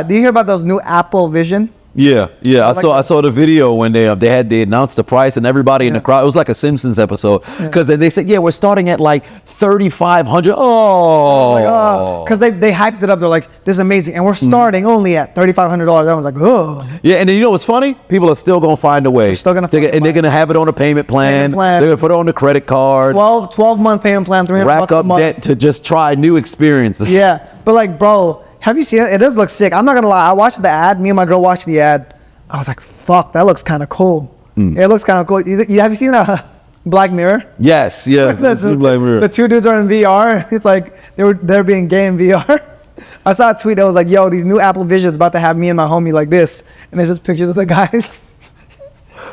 Do you hear about those new Apple Vision? Yeah. I saw the video when they announced the price and everybody in the crowd. It was like a Simpsons episode because they said, we're starting at like $3,500. Because they hyped it up. They're like, this is amazing, and we're starting only at $3,500. I was like, oh. Yeah, and then you know what's funny? People are still gonna find a way. They're still gonna they're gonna have it on a payment plan. They're gonna put it on the credit card. 12-month payment plan, $300 rack up a month. debt to just try new experiences. Yeah, but like, bro, have you seen it? It does look sick. I'm not gonna lie. I watched the ad. Me and my girl watched the ad. I was like, fuck, that looks kind of cool. It looks kind of cool. Have you seen Black Mirror? Yes. Black Mirror. The two dudes are in VR. It's like they're being gay in VR. I saw a tweet that was like, yo, these new Apple Visions about to have me and my homie like this. And there's just pictures of the guys.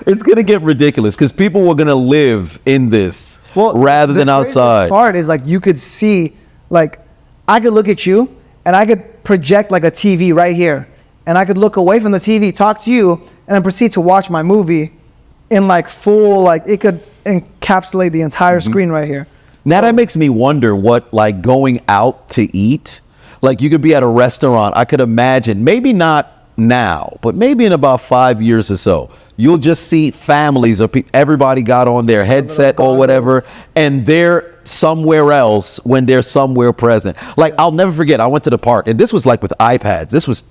It's going to get ridiculous because people were going to live in this rather than outside. The part is like you could see, like, I could look at you and I could project like a TV right here. And I could look away from the TV, talk to you, and then proceed to watch my movie in like full, like it could encapsulate the entire screen right here. Now that makes me wonder what like going out to eat, like you could be at a restaurant. I could imagine, maybe not now, but maybe in about 5 years or so, you'll just see families or everybody got on their headset or whatever, and they're somewhere else when they're somewhere present. Like I'll never forget, I went to the park, and this was like with iPads. This was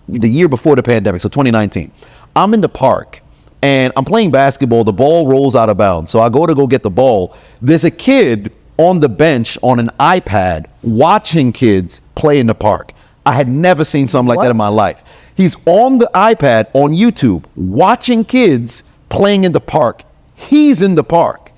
the year before the pandemic, so 2019. I'm in the park and I'm playing basketball. The ball rolls out of bounds. So I go get the ball. There's a kid on the bench on an iPad watching kids play in the park. I had never seen something like that in my life. He's on the iPad on YouTube watching kids playing in the park. He's in the park.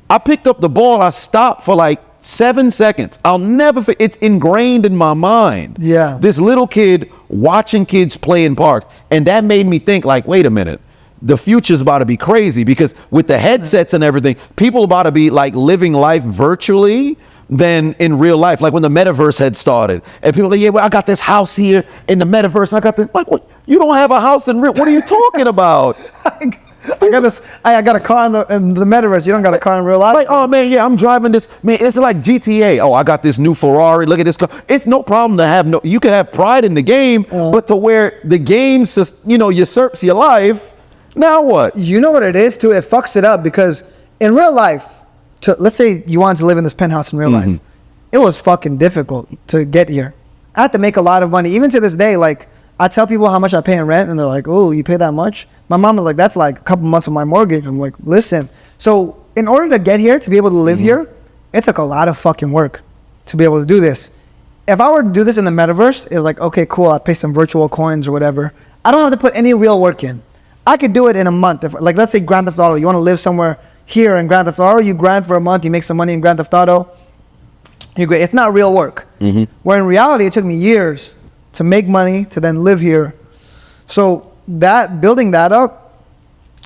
I picked up the ball. I stopped for like 7 seconds. I'll never forget. It's ingrained in my mind. Yeah. This little kid watching kids play in parks. And that made me think like, wait a minute. The future's about to be crazy because with the headsets and everything, people about to be like living life virtually than in real life. Like when the metaverse had started and people are like, I got this house here in the metaverse. I got this, like, what? You don't have a house in real, what are you talking about? I got a car in the metaverse. You don't got a car in real life? Like, oh man, yeah, I'm driving this. Man, it's like GTA. Oh, I got this new Ferrari. Look at this car. It's no problem to have you can have pride in the game, but to where the game just, usurps your life. Now what? You know what it is too? It fucks it up because in real life, let's say you wanted to live in this penthouse in real life. It was fucking difficult to get here. I had to make a lot of money. Even to this day, like, I tell people how much I pay in rent, and they're like, oh, you pay that much? My mom is like, that's like a couple months of my mortgage. I'm like, listen. So in order to get here, to be able to live here, it took a lot of fucking work to be able to do this. If I were to do this in the metaverse, it's like, okay, cool, I'll pay some virtual coins or whatever. I don't have to put any real work in. I could do it in a month. If, like, let's say Grand Theft Auto, you want to live somewhere here in Grand Theft Auto, you grind for a month, you make some money in Grand Theft Auto, you're great. It's not real work. Where in reality, it took me years to make money, to then live here. So building that up,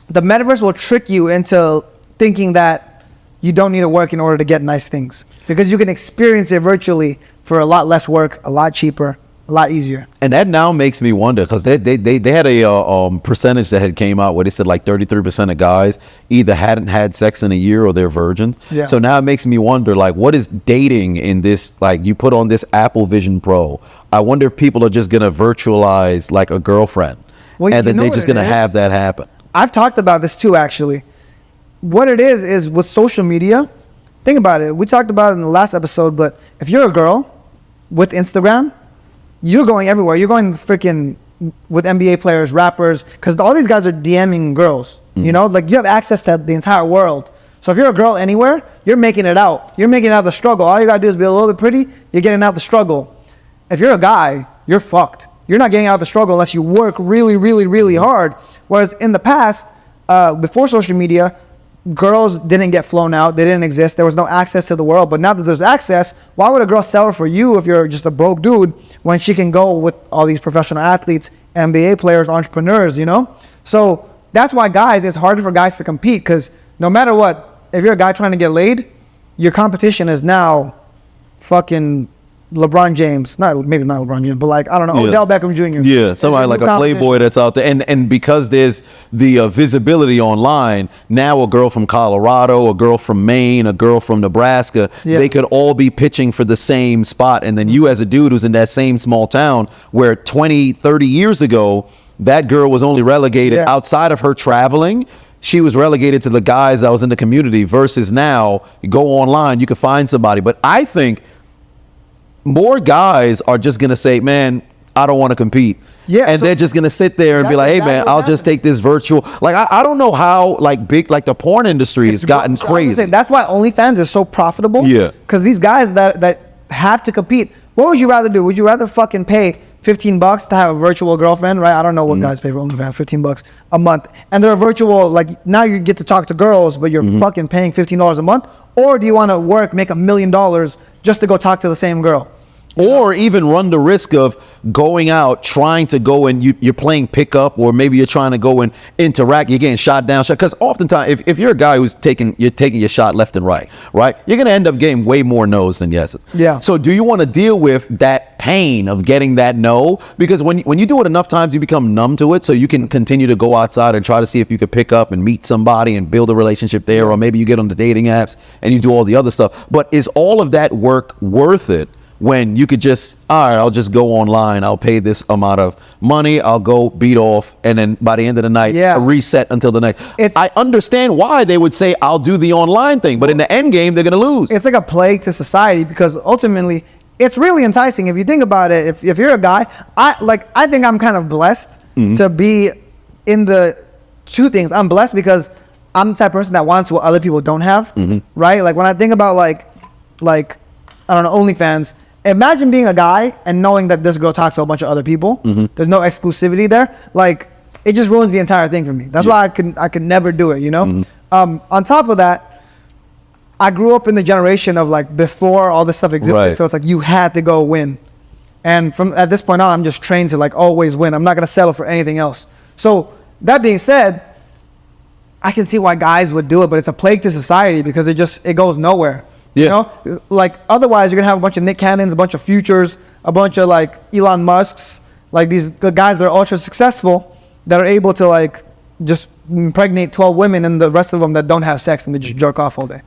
the metaverse will trick you into thinking that you don't need to work in order to get nice things because you can experience it virtually for a lot less work, a lot cheaper, a lot easier. And that now makes me wonder because they had a percentage that had came out where they said like 33% of guys either hadn't had sex in a year or they're virgins. Yeah. So now it makes me wonder, like, what is dating in this? Like, you put on this Apple Vision Pro. I wonder if people are just gonna virtualize like a girlfriend, and then they're just gonna have that happen. I've talked about this too, actually. What it is with social media. Think about it. We talked about it in the last episode, but if you're a girl with Instagram, you're going everywhere. You're going freaking with NBA players, rappers, because all these guys are DMing girls. You know, like you have access to the entire world. So if you're a girl anywhere, you're making it out. You're making out the struggle. All you gotta do is be a little bit pretty. You're getting out the struggle. If you're a guy, you're fucked. You're not getting out of the struggle unless you work really, really, really hard. Whereas in the past, before social media, girls didn't get flown out. They didn't exist. There was no access to the world. But now that there's access, why would a girl settle for you if you're just a broke dude when she can go with all these professional athletes, NBA players, entrepreneurs, you know? So that's why guys, it's harder for guys to compete because no matter what, if you're a guy trying to get laid, your competition is now fucking LeBron James, maybe not LeBron James, but like, I don't know, Odell Beckham Jr. Yeah, somebody like a playboy that's out there. And because there's the visibility online, now a girl from Colorado, a girl from Maine, a girl from Nebraska, they could all be pitching for the same spot. And then you as a dude who's in that same small town where 20, 30 years ago, that girl was only relegated outside of her traveling. She was relegated to the guys that was in the community versus now, you go online, you can find somebody. But I think more guys are just going to say, man, I don't want to compete. Yeah. And so they're just going to sit there and be like, hey, man, I'll just take this virtual. Like, I don't know how, like, big, like the porn industry has gotten crazy. That's why OnlyFans is so profitable. Yeah. Because these guys that have to compete, what would you rather do? Would you rather fucking pay $15 to have a virtual girlfriend, right? I don't know what guys pay for OnlyFans, $15 a month. And they're a virtual, like, now you get to talk to girls, but you're fucking paying $15 a month. Or do you want to work, make $1 million just to go talk to the same girl? Or even run the risk of going out, trying to go and you're playing pickup, or maybe you're trying to go and interact. You're getting shot down. Because oftentimes, if you're a guy who's taking your shot left and right, you're going to end up getting way more no's than yeses. Yeah. So do you want to deal with that pain of getting that no? Because when you do it enough times, you become numb to it. So you can continue to go outside and try to see if you could pick up and meet somebody and build a relationship there. Or maybe you get on the dating apps and you do all the other stuff. But is all of that work worth it? When you could just, all right, I'll just go online. I'll pay this amount of money. I'll go beat off. And then by the end of the night, a reset until the next. I understand why they would say, I'll do the online thing. But in the end game, they're going to lose. It's like a plague to society because ultimately, it's really enticing. If you think about it, if you're a guy, I think I'm kind of blessed to be in the two things. I'm blessed because I'm the type of person that wants what other people don't have, right? Like when I think about like I don't know, OnlyFans, imagine being a guy and knowing that this girl talks to a bunch of other people. There's no exclusivity there. Like, it just ruins the entire thing for me. That's why I could never do it, you know? On top of that, I grew up in the generation of like before all this stuff existed. So it's like you had to go win. And from at this point on, I'm just trained to like always win. I'm not going to settle for anything else. So that being said, I can see why guys would do it, but it's a plague to society because it goes nowhere. You know, like otherwise you're gonna have a bunch of Nick Cannons, a bunch of Futures, a bunch of like Elon Musks, like these guys that are ultra successful that are able to like just impregnate 12 women and the rest of them that don't have sex and they just jerk off all day.